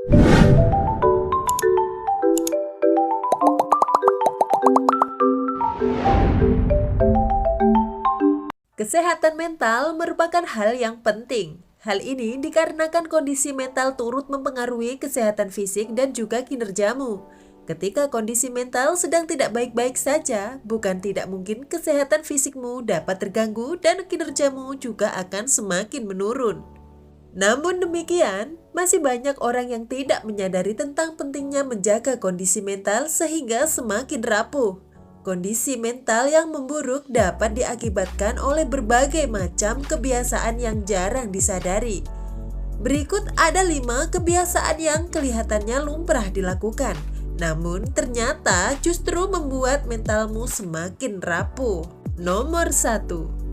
Kesehatan mental merupakan hal yang penting. Hal ini dikarenakan kondisi mental turut mempengaruhi kesehatan fisik dan juga kinerjamu. Ketika kondisi mental sedang tidak baik-baik saja, bukan tidak mungkin kesehatan fisikmu dapat terganggu dan kinerjamu juga akan semakin menurun. Namun demikian, masih banyak orang yang tidak menyadari tentang pentingnya menjaga kondisi mental sehingga semakin rapuh. Kondisi mental yang memburuk dapat diakibatkan oleh berbagai macam kebiasaan yang jarang disadari. Berikut ada 5 kebiasaan yang kelihatannya lumrah dilakukan, namun ternyata justru membuat mentalmu semakin rapuh. Nomor 1.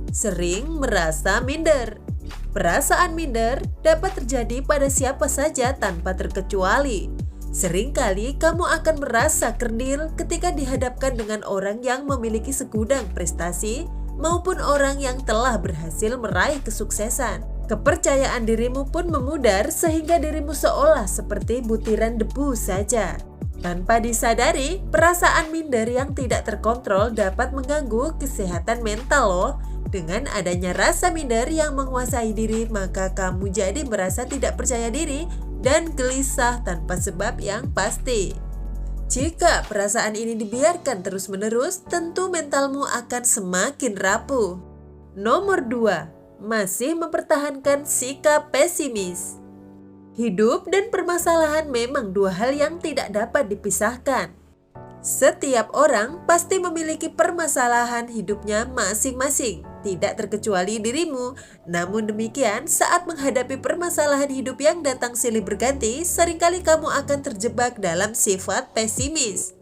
Sering merasa minder. Perasaan minder dapat terjadi pada siapa saja tanpa terkecuali. Seringkali kamu akan merasa kerdil ketika dihadapkan dengan orang yang memiliki segudang prestasi maupun orang yang telah berhasil meraih kesuksesan. Kepercayaan dirimu pun memudar sehingga dirimu seolah seperti butiran debu saja. Tanpa disadari, perasaan minder yang tidak terkontrol dapat mengganggu kesehatan mental loh. Dengan adanya rasa minder yang menguasai diri, maka kamu jadi merasa tidak percaya diri dan gelisah tanpa sebab yang pasti. Jika perasaan ini dibiarkan terus-menerus, tentu mentalmu akan semakin rapuh. Nomor 2. Masih mempertahankan sikap pesimis. Hidup dan permasalahan memang dua hal yang tidak dapat dipisahkan. Setiap orang pasti memiliki permasalahan hidupnya masing-masing, tidak terkecuali dirimu. Namun demikian, saat menghadapi permasalahan hidup yang datang silih berganti, seringkali kamu akan terjebak dalam sifat pesimis.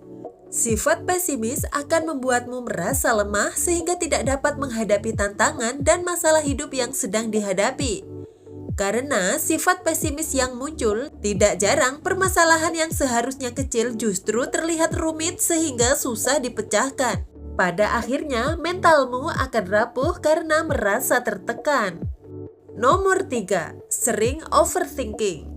Sifat pesimis akan membuatmu merasa lemah sehingga tidak dapat menghadapi tantangan dan masalah hidup yang sedang dihadapi. Karena sifat pesimis yang muncul, tidak jarang permasalahan yang seharusnya kecil justru terlihat rumit sehingga susah dipecahkan. Pada akhirnya, mentalmu akan rapuh karena merasa tertekan. Nomor 3. Sering overthinking.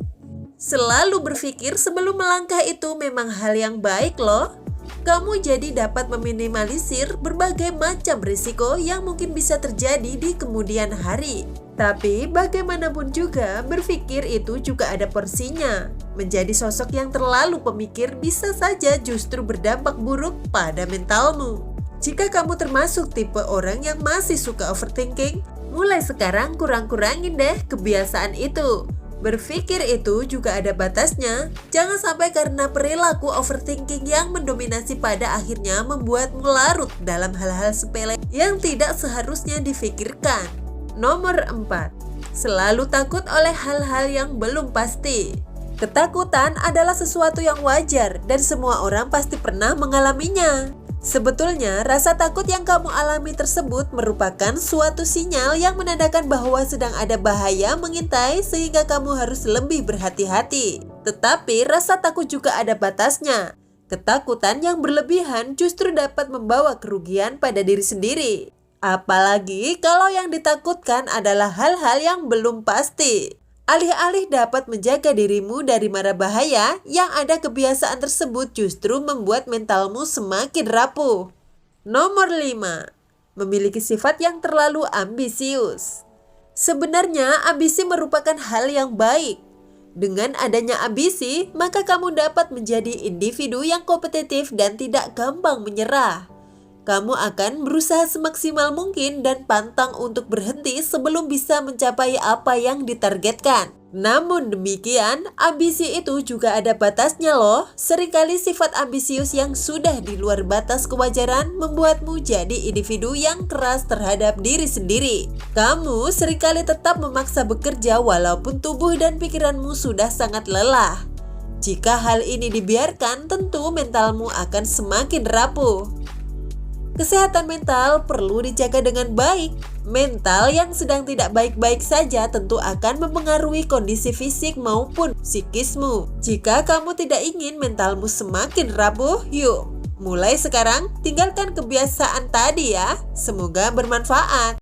Selalu berpikir sebelum melangkah itu memang hal yang baik loh. Kamu jadi dapat meminimalisir berbagai macam risiko yang mungkin bisa terjadi di kemudian hari. Tapi bagaimanapun juga, berpikir itu juga ada porsinya. Menjadi sosok yang terlalu pemikir bisa saja justru berdampak buruk pada mentalmu. Jika kamu termasuk tipe orang yang masih suka overthinking, mulai sekarang kurang-kurangin deh kebiasaan itu. Berpikir itu juga ada batasnya. Jangan sampai karena perilaku overthinking yang mendominasi pada akhirnya membuatmu larut dalam hal-hal sepele yang tidak seharusnya difikirkan. Nomor 4. Selalu takut oleh hal-hal yang belum pasti. Ketakutan adalah sesuatu yang wajar dan semua orang pasti pernah mengalaminya. Sebetulnya, rasa takut yang kamu alami tersebut merupakan suatu sinyal yang menandakan bahwa sedang ada bahaya mengintai sehingga kamu harus lebih berhati-hati. Tetapi rasa takut juga ada batasnya. Ketakutan yang berlebihan justru dapat membawa kerugian pada diri sendiri. Apalagi kalau yang ditakutkan adalah hal-hal yang belum pasti. Alih-alih dapat menjaga dirimu dari mara bahaya, yang ada kebiasaan tersebut justru membuat mentalmu semakin rapuh. Nomor 5. Memiliki sifat yang terlalu ambisius. Sebenarnya ambisi merupakan hal yang baik. Dengan adanya ambisi, maka kamu dapat menjadi individu yang kompetitif dan tidak gampang menyerah. Kamu akan berusaha semaksimal mungkin dan pantang untuk berhenti sebelum bisa mencapai apa yang ditargetkan. Namun demikian, ambisi itu juga ada batasnya loh. Seringkali sifat ambisius yang sudah di luar batas kewajaran membuatmu jadi individu yang keras terhadap diri sendiri. Kamu seringkali tetap memaksa bekerja walaupun tubuh dan pikiranmu sudah sangat lelah. Jika hal ini dibiarkan, tentu mentalmu akan semakin rapuh. Kesehatan mental perlu dijaga dengan baik. Mental yang sedang tidak baik-baik saja tentu akan mempengaruhi kondisi fisik maupun psikismu. Jika kamu tidak ingin mentalmu semakin rapuh, yuk mulai sekarang tinggalkan kebiasaan tadi ya. Semoga bermanfaat.